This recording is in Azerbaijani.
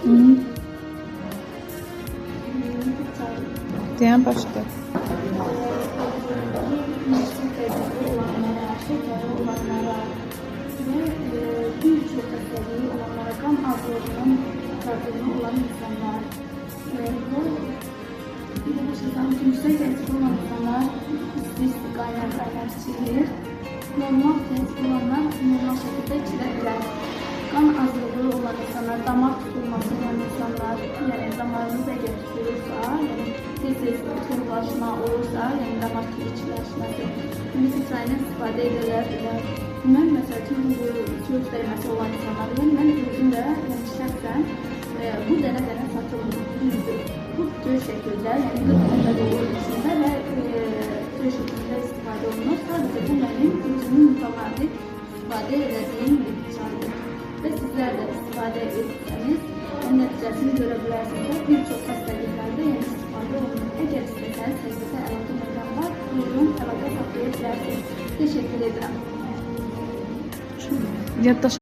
Hı. Diyen başka. Birçok hastalığı olanlara, kan azlığının tadını olan insanlar ve bu şekilde yüksek etkili olan insanlar isti kaynar içilir. Normal etkili olanlar normal şekilde içilebilir. Kan azlığı olan insanlar, damar tutulması olan insanlar, yani damarınız eğer tutulursa, yani tez turlaşma olursa, yani damar kirçiləşməsi, misal istifadə edilir. Mən məsəl üçün bu söz dəyməsi olan insanlar, mən özüm də şəxsən bu dənə satılır, düzdür. Bu tür şəkildə, yəni 40 dəfə olur içində və tür şəkildə istifadə olunur. Sadəcə bu mənim özümün mütəvazi istifadə edəcəyim bir çaydır. Və sizlər də istifadə etsəniz, nəticəsini görə bilərsiniz. Bir çox xəstəliklərdə yəni istifadə olunur. Əgər istəsəniz, həqiqətə əlaqə nömrəm var, buyurun, əlaqə saxlaya bilərsiniz. Təşəkkür edirəm. Yaddaş